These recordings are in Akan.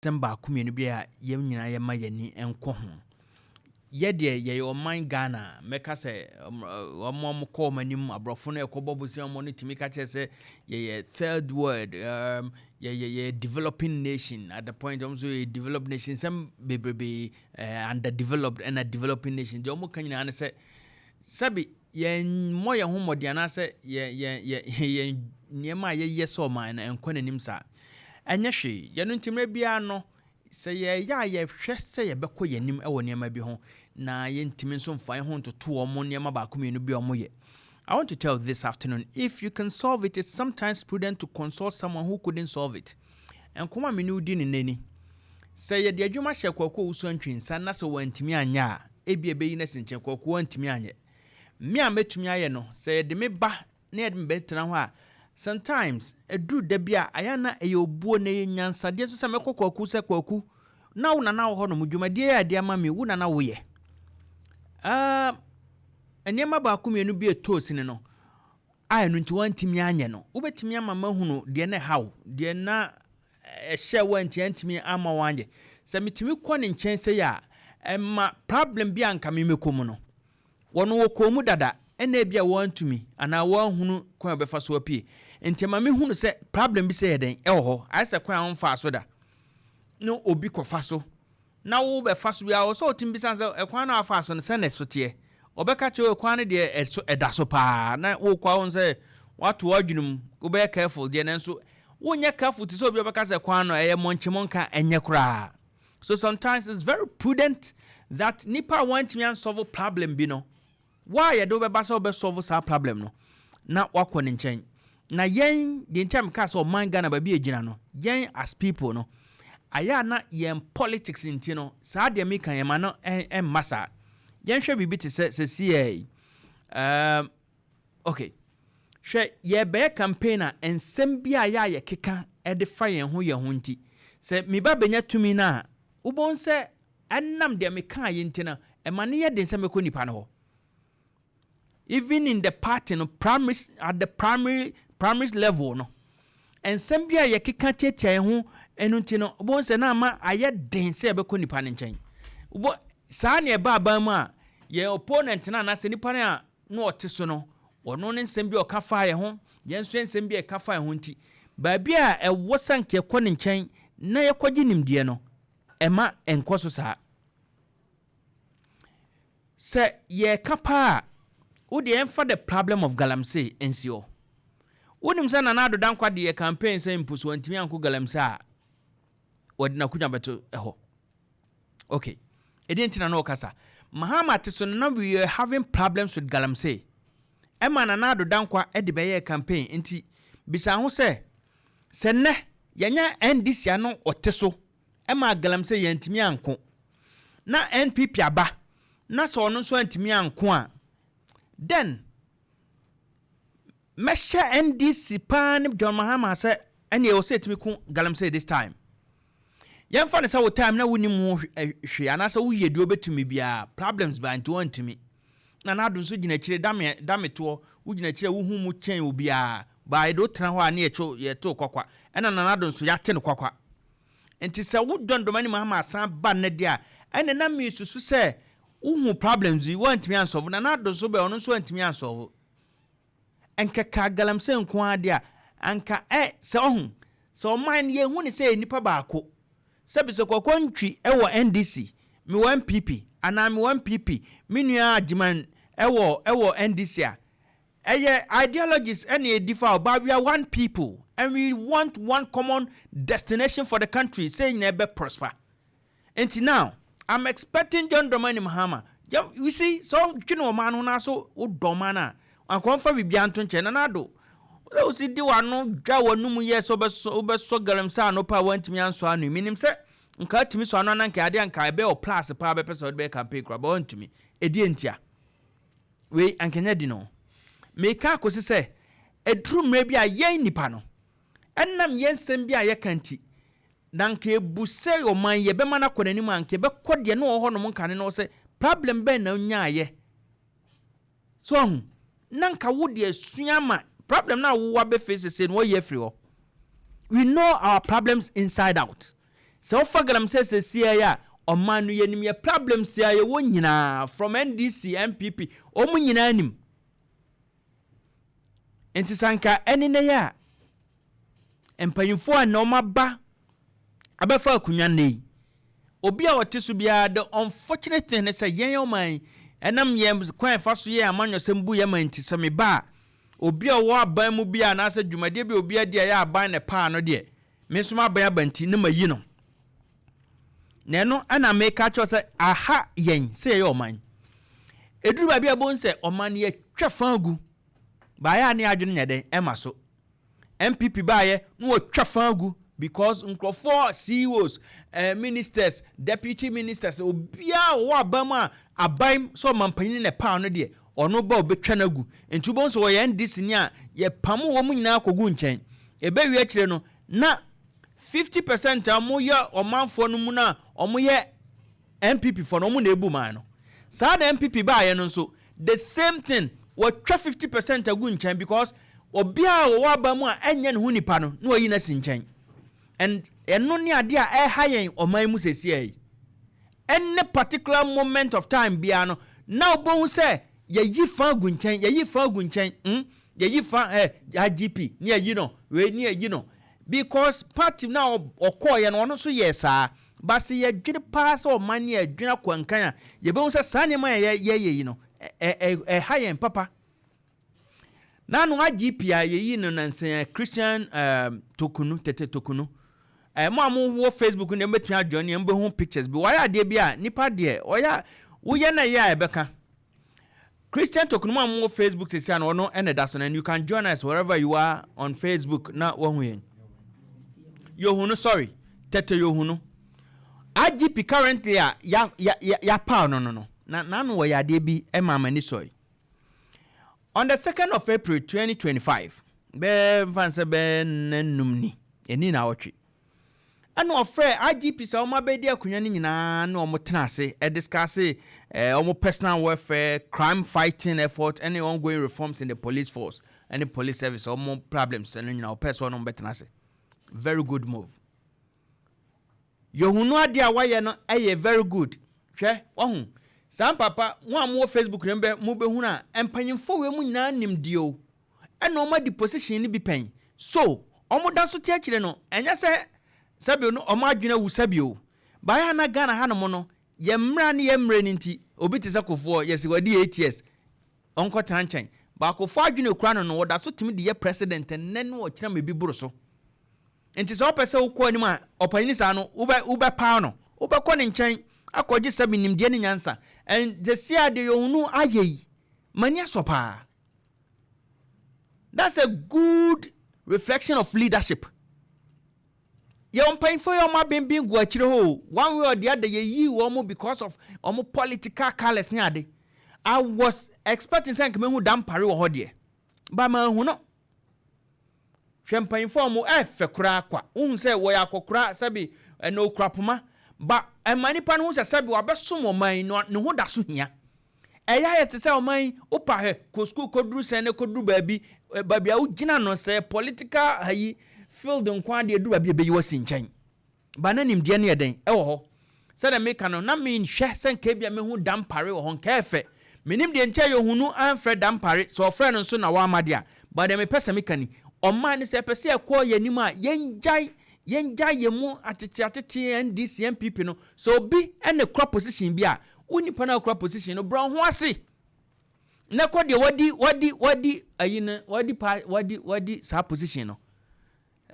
Semba kumienu bia yem nyina yema yani enko ho. Ye de ye oman Ghana meka se omom ko manim abrofo no ekobobusi omon no timi ka che ye third world ye developing nation at the point so a developed nation some be underdeveloped and a developing nation de omo kan nyina ne se sabi ye moye ho modiana se ye niema ye so man enko nanim sa enye hwe ye no ntimre bia no se ye hwe se ye beko yanim ewo niema bi ho na ye ntimi nso mfa ho ntoto omo niema ba komenu bi omo ye. I want to tell this afternoon, if you can solve it, it's sometimes prudent to consult someone who couldn't solve it. And kuma minu di ni neni. Say ye de adwuma hye kwakwo uso ntwinsa na so wantimi anya ebi ebe yi na sinche kwakwo wantimi anya. Me a metumi aye no, say de me ba na ye de betena ho a sometimes edu da bia ayana eyobuo na ye nyansa de so se mekokwaku se kwaku na wo na wo ho no mudwumade ya de ama me wo na wo ye. Eniema ba kumienu bi etosi ne no anu nti wantimi anye no wobetimi ama mahunu de na hawo de na ehye wanti antimi ama wanje se mitimi kɔ ne nkyɛn se ya emma problem bi anka me mekomu no wono wo komu dada ena bia wantumi ana wanhunu kwan obefa so apie enti ma me hunu se problem bi se yeden ɛwɔ hɔ ayese kwan amfa so da no obi kɔfa so na wo befa so bia wo so otimbi san se kwan na afa so no se na sotie obeka che kwan de edaso pa na wo kwa won say watu wadwunum wo be careful de na nso wonye careful ti so obi obeka say kwan no eye monchemonka enye kra. So sometimes it's very prudent that nipa want me solve problem bi no why you do be ba so be solve sa problem no na wakɔ ne nkyɛn na yen de ntam ka so man Ghana ba bi egina no yen as people no aya na yen politics nti no sa de me kan yema no masa yen hwɛ bibi te se CA okay hwɛ ye be campaigner ensem bia ya ye keka e de fa yen ho nti se me ba benya tumi na ubon se annam de me kan yen nti na e ma ne ye de nsem ko nipa no. Even in the party no primary at the primary level no ensem bia ye keka tietia ho enu nti no ubon se na ma aye den se be ko nipa ne nkyɛn ubo saa ne ba ba mu a ye opponent na se nipa ne a no oteso no ono ne nsem bi o ka fa ye ho ye nso nsem bi e ka fa ye ho nti ba bia e wosanke ko ne nkyɛn na ye kwaji nimdie no ema enkoso saa se ye kapa wo de enfa the problem of galamsey ensio wonim se na ado dankwa de ye campaign se impuso antimi anko galamsey a odina kunya beto eho okay edintina no kasa Mahama teso na we are having problems with galamsey ema na ado dankwa e de be ye campaign nti bisa ho se ne yenya NDC ano oteso ema galamsey yantimi anko na NPP aba na so no so antimi anko a then mesha NDC pan John Mahama say ene e o say timi ku galamsey this time yemfa ne say wo time na woni mu hwe anasa wo yedu obetumi bia problems ba nti wantumi na ado so gina kire dame to wo gina kire wo hu mu chen obi a ba do tena ho a ne ye to kwakwa ena na ado so yate ne kwakwa enti say wo dondoma ni Mahama san ba ne dia ene na mi susu say uhu problems you want me solve na ado so be ono so antimi solve enka ka galamsey nko ade a anka se ohun so man ye hu ni say nipa baako sabi se kwakwantwi ewo NDC mi 1 PP ana mi 1 PP mi nua agiman ewo NDC a eye ideologies any differ but we are one people and we want one common destination for the country saying never prosper. And now I'm expecting John Dramani Mahama. You see, so you know, man, who so domana. I come from Bianton Chenanado. Those do I know Jawa no years over so galamsa no power went to me and so on. Meaning, sir, and cut to me so on and Cadian Kaibe or plus the power episode back and pay crab on to me. A dientia. We and Canadino. Make a cosi say a true maybe a ye nipano. And nam yen send be a yakanti. Danke buse o man ye be mana kɔ nani man ke be kɔ de no ho no mon kan no se problem be na nya ye so nanka wo de suama problem na wo be face se no ye free ho. We know our problems inside out So for galamsey se ya oman no yenim ye problems ya ye won nyina from NDC MPP omu nyina anim enti sanka ene ne ya empanyimfo a no maba abefa akunwa nei obi a woteso bia the unfortunate thing is say yen oman enam ye kwan fa so ye amanyo sembu ye man ti me ba obi a wo aban mu bia na asa dwumade bi obi a dia ya aban ne pa no de me so aban abanti ne mayi no neno ana make cho say aha yen say ye oman eduru ba bia bon say oman ye twafan agu ba ya ne adwene nyede ema so MPP ba ye no twafan agu because nkrofo CEOs ministers deputy ministers obia wo abama aban so mampanyin ne pa no de ono ba obetwa nagu enti bon so ye ndis ni a ye pam wo mu nyina akogu nchen ebe wi akire no na 50% amoye omanfo no mu na omoye MPP for no mu na ebu man no sa na MPP ba ye no so the same thing wo twa 50% agu nchen because obia wo abamu a enye ne hu nipa no na oyi na si nchen and eno ni ade a hayen oman mu sesiai any particular moment of time bia no na obo say ye yi fa gunchen ye yi fa IGP ni yi no we ni yi no because party na okoye no no so yesa but say ye dwene pass oman ye dwene kwankan a ye be say sa ne ma ye yi no hayen papa na no IGP a ye yi no nansen Christian tokunu tete tokunu mo amu Facebook ne metu adwo ne mbe hu pictures bi waya de bia nipa de oya wo ye na ya ebeka Christian tokunu mo amu Facebook sesi an ono ene da so and you can join us wherever you are on Facebook na wo hu yen yohunu sorry tete yohunu IGP currently ya pa no na no ya de bi e mama ni soy on the 2nd of April 2025 be fanse be nanumni eni na wotwe ano ofre IGP sa oma be dia akunwa ni nyina na omo tenase discuss omo personal welfare crime fighting effort any ongoing reforms in the police force and the police service omo problems and nyina person no betenase very good move yohunu ade a waye no very good hwe ohun sam papa wo am Facebook rembe mu be hu na empanyimfo we mu nyina nimdio eno ma di position ni bi pen so omo da so tie kire no enya se sabio no omo adwena wu sabio ba ya na Ghana hanom no ye mra ne ye mra ni nti obi te se kofo yes wadi 8 years onko tranchan ba kofo adwena kura no wo da so timi de ye president nene wo kira me bi buru so enti se opese wo ko anim a opanyini sa no ube pa no ube ko ne nchen akoje sabi nimde ne nyansa and the sia de yohunu ayeyi mani asopa. That's a good reflection of leadership. You paying for your ma being guachiro one way or the other ye womu because of political careless niade. I was expecting something who damn pari or hodie. But man who no champagne for mu kura kwa say waya kokura sabi no crapuma but a many pan who sabi wabesumo mine no who da so hia. Eya ye tse o man opa he ko school kodru sen ne kodru baabi babia wo gina no se political hayi field nkwa de edu babia be yi wasi nchen ba na nimde ne yeden e wo ho se da me ka no na me nhwe sen ka bia me hu dampare wo ho nka efe me nimde nche ye hunu anfre dampare so ofre no so na wa amade a ba de me pese me kani o man ne se pese e ko ye nim a yenjai ye mu atete NDC MPP no so bi ene crop position bi a uni pana okra position no brown ho ase na ko de wadi ayina wadi sa position no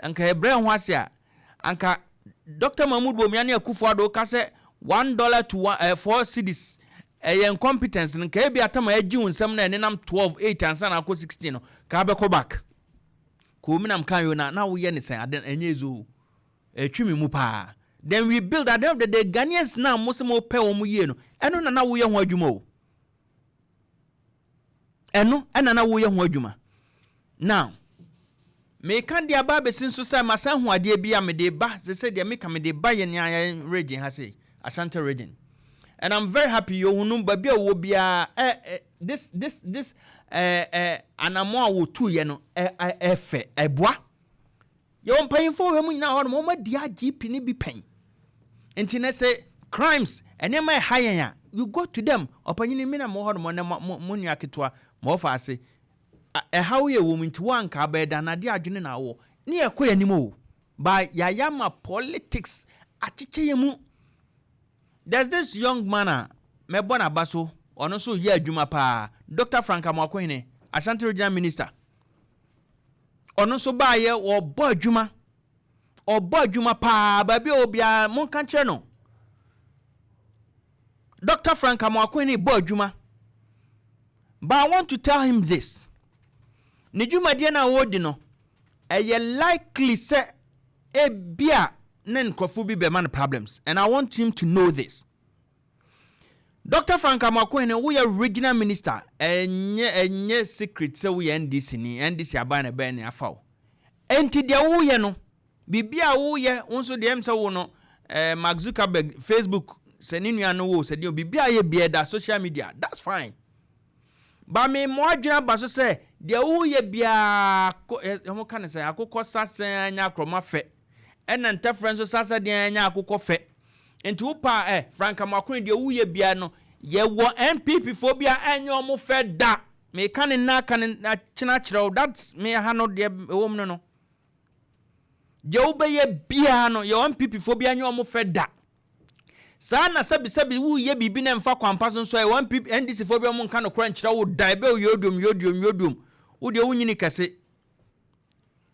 anka brown ho ase a anka Dr. Mahmoud Bomiani Akufo-Addo ka se $1 to 4 cedis incompetence no ka bi atama agi unsam na enenam 12 ansa na ko 16 no ka be ko back ko minam kan yo na wo ye ne sen aden enye zo etwimi mu pa. Then we build at the end of the day Ghanaians now musimo pe omu ye no eno na wo ye ho adwuma o eno ena na wo ye ho adwuma now me kan dia ba be sinso say masan ho ade bia me de ba se de me ka me de ba ye ne ayan region ha say Ashanti region and I'm very happy yo hunu ba bia wo bia this anamo wo tu ye no efe eboa yo mpanyimfo we mu nyina ho no mo ma dia GP ni bi pen internet say crimes and then my higher you go to them opanyini mina mo hono mo nua ketwa mo fa ase how ye woman to one ka beda na de adwene na wo ne ekoya nimo by yayama politics achiche yemu. There's this young man me bona baso ono so ye adwuma pa Dr. Frank Amoakohene Ashanti Regional Minister ono so ba ye obo adwuma pa ba bi obia mon kan kire no Dr. Frank Amoakohene bo adwuma. But I want to tell him this. Nijuma dia na wodi no eye likely say e bia nen krofu bi be man problems, and I want him to know this. Dr. Frank Amoakohene we are regional minister enye secret say we NDC abana be na afaw. Enti dia wo ye no bibia wo ye wonso de em say wo no Mark Zuckerberg Facebook se ni nua no wo se de bibia ye bia da social media, that's fine. Ba me mo adwena ba so say de wo ye bia mo kan say akokọ sasa anya kroma fe ena ntafren so sasa de anya akokọ fe enti wo pa Frank Amoakohene de wo ye bia no ye wo MPP phobia anya omo fe da me kan na kan na china chiro, that's me ha no de wo m no je wo be ye bia no ye MPP phobia anya omo fe da. Sana sabi wu ye bibi na mfa kwampa so e one people NDC phobia mo nka no kra nkyira wo dai be yodum wo de wunyini kase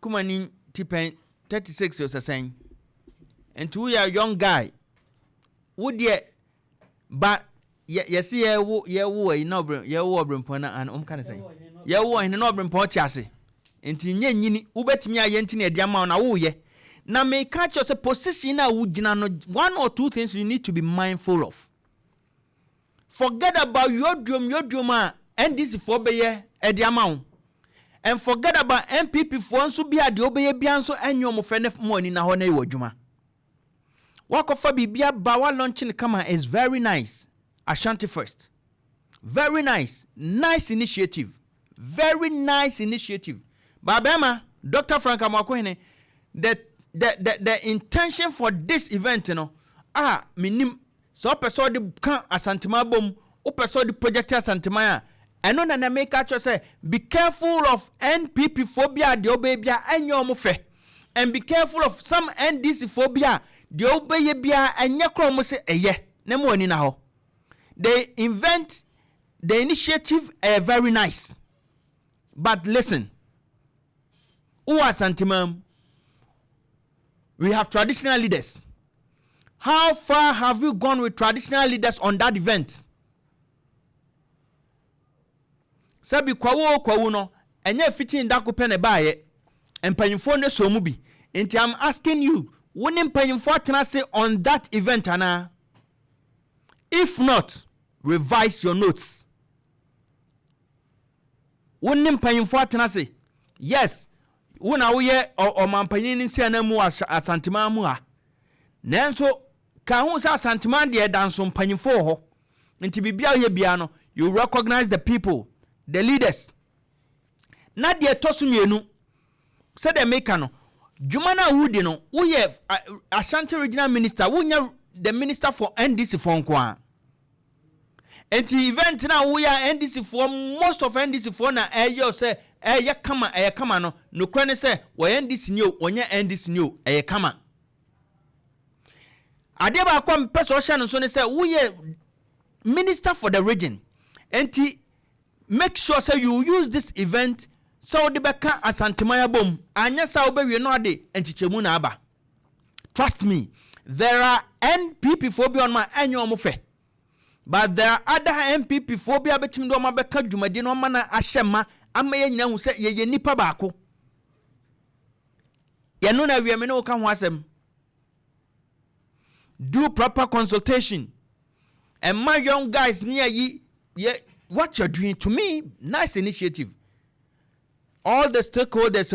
kuma ni tipen 36 years asen and we are young guy wo de but yes ye wo no ye wo obrempona and kan say ye wo hin no obrempon chiase enti nyanyini wo betimi aye enti na dia ma na wo ye na me catch us a position na wugina no, one or two things you need to be mindful of. Forget about your dream and this for beye ediamount. And forget about MPP for so be at the obey bianso and your mofenef money na hone wajuma. Wako for bibia bawa launching kama is very nice. AshantiFest. Very nice. Nice initiative. Very nice initiative. Babema, Dr. Frank Amoakohene, the intention for this event, you know, minim so person the can asantima bom, o person the project asantima. I know na make actually say be careful of NPP phobia, the obebia and your mufe, and be careful of some NDC phobia, the obebia and your chromo say nemo ni na ho. They invent the initiative very nice, but listen, who asantima? We have traditional leaders. How far have you gone with traditional leaders on that event? Sabi kwawo no enye fiti ndako pene baye empanyimfo ne so mu bi. Enti I'm asking you, woni empanyimfo atena say on that event ana? If not, revise your notes. Woni empanyimfo atena say, yes, wona wo ye o mampanyin nsia na mu asantima mu a nanso ka hu sa asantima de danso mpanyimfo ho nti bibia ye bia no you recognize the people, the leaders. Na de tosu mienu said the maker no dwuma na wudi no wo ye Ashanti Regional Minister, wo nya the Minister for NDC for nko. Enti event na wo ya NDC for most of NDC for na eyo say kama no no kwane say wo NDC ni o onye NDC ni o kama ade ba kwa mpese o hye no so ne say wo ye minister for the region, enti make sure say you use this event so de beka asantemaya bom anya sa obewie no ade enchichemu na aba. Trust me, there are NPP phobia on my annual mofe, but there are other NPP phobia betimi do ma beka dwumadi no ma na ahyema ama ye nyina hu se ye nipa baako ye no na wieme no ka ho asem. Do proper consultation and my young guys near ye what you're doing. To me, nice initiative. All the stakeholders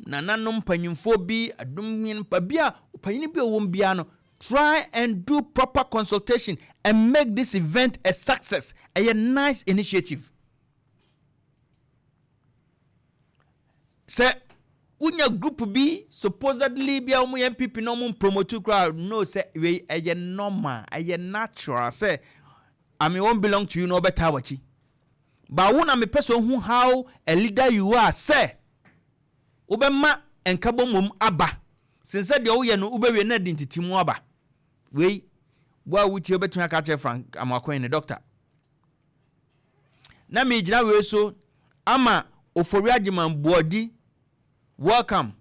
Nananom panyimfo bi adum pabia panyin bi wom bia no, try and do proper consultation and make this event a success. A nice initiative. Say unya group B supposedly be a MPP no mun promote crowd no say we a normal a natural say I mean won't belong to you no better wachi. But when I'm a person who how a leader you are say Ubema and Kabomum Abba since said the oya no ube we na identity mu aba we why would you better catch Frank Amoakohene doctor na me jina we so ama oforiagiman body welcome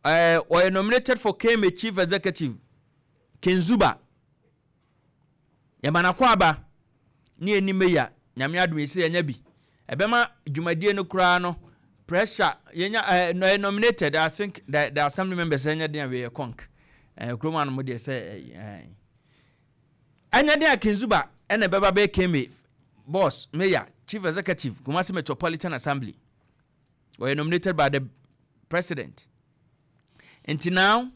or nominated for KMA chief executive Kenzuba yamana kwaba ni enimeya nyame adum ese enya bi ebema dwumadie no kura no pressure yenya nominated I think the assembly members enya den we conk kroman mo de say enya den Kenzuba ena beba be KMA boss mayor chief executive Kumasi Metropolitan Assembly were nominated by the president. Until now,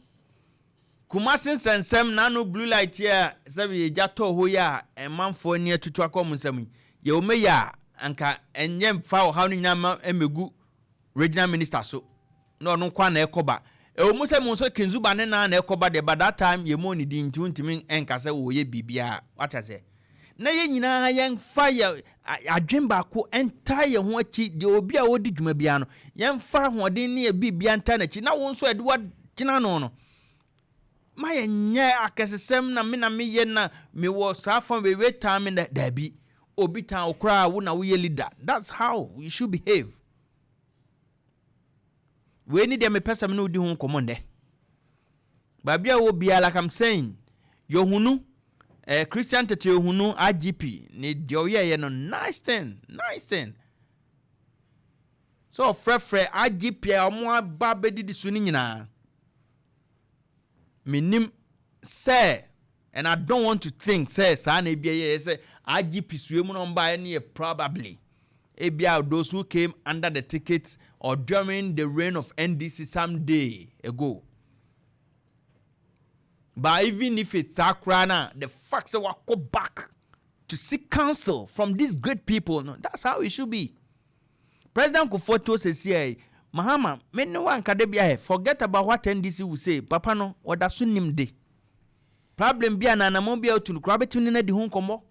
Kumasi Sensem Nano blue light here, Sabi Jato Hoya, a man for near to Twakomusami. Yo meya anka enyem fa how ni nyama emegu regional minister so. No kwa na ekoba. E omuse monso Kenzuba ne na ekoba de by that time ye money di ntimi enka se wo ye bibia. What I say? Na ye nyina yen fire adwemba ko entire ho achi de obi a wodi dwuma bia no yen fa hoden ne bibia nta na chi na won so edwa gina no ma ye nye akesesem na me ye na me wo safon we wait time na dabi obi tan okra wo na wo ye leader. That's how you should behave. We need them person no di ho komonde ba bia wo bia like I'm saying yo hunu Christian Tete hunu IGP ni dioye no nice thing. So frefre IGP amwa ba bedi di suni nyina. Minim say and I don't want to think say sa na bia say IGP suemu no mba any probably ebia those who came under the tickets or during the reign of NDC some day ago. But even if it's Akrana, the facts will go back to seek counsel from these great people. No, that's how it should be. President Kufoto says here, Mahama, me no one kadebia forget about what NDC will say. Papa no, or da sunim de. Problem be Nananom be out to grabetuni na di hun komo.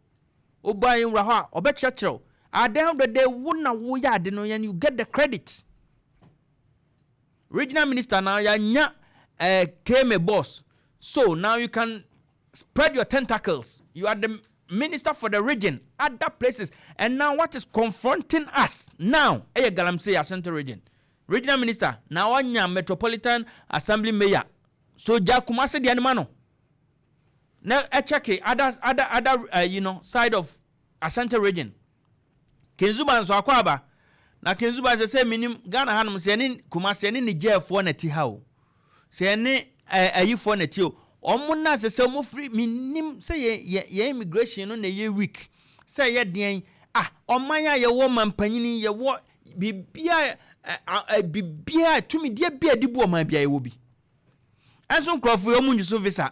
Oba in raha, obe chachro. At the end of the day, wuna wuya de no yan you get the credit. Regional minister now ya nya came a boss. So now you can spread your tentacles. You are the minister for the region, other places. And now what is confronting us now? Galamsey Ashanti region. Regional minister, now Anya Metropolitan Assembly Mayor. So Jakumase the animano. Now check other side of Ashanti region. Kenzuba and Swakwaba. Now Kenzuba as I say minim Ghana Hanum Senin Kumase ni Jeff one at Tihao. Sene ayi for netio omuna se mo free minim say ye immigration no na ye week say ye den omanya ye wo mampanyini ye wo bibia tumi dia bia dibu oman bia ye wo bi enso nkrofo omunyu visa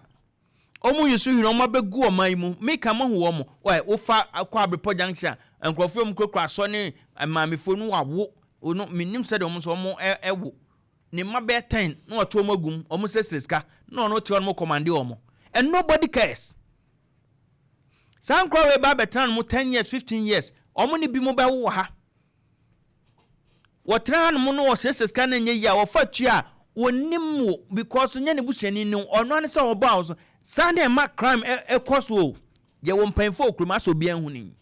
omunyu so hiro mo begu oman mu make am ho wo mo wo fa akwa Abripo junction nkrofo mu krokra so ne mamefo nu wawo no minim say de mo so mo ewo ni mabe 10 no oto magum omo sesreska no ti on mo command omo and nobody cares. San crow we ba betan mo 10 years 15 years omo ni bi mo ba wo ha wotran mo no sesreska na nye ya wo fatua wonim wo because nya ne busuani ni ono an se obo house Sunday ma crime ekoso ye wo mpanfo okruma so bia hu ni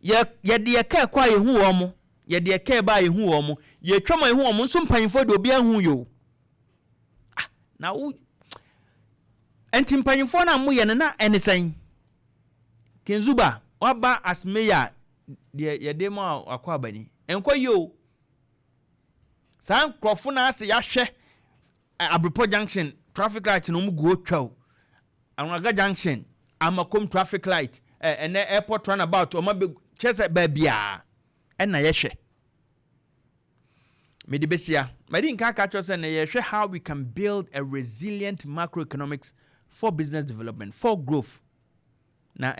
ye de ka kwa ye hu omo ye de ka ba ye hu omo ye twama ye hu omo nso mpanfo de obi ahu yo na wo enti mpanfo na mo ye na enisan Kenzuba oba as mayor ye de mo akwa bani enko yo san krofo na ase ya hwe Abripo junction traffic light no mu go twaw Anwaga junction Amakom traffic light and airport runabout o ma be chese ba bia na ye hwe me de besia me din ka cho say na ye hwe how we can build a resilient macroeconomics for business development for growth na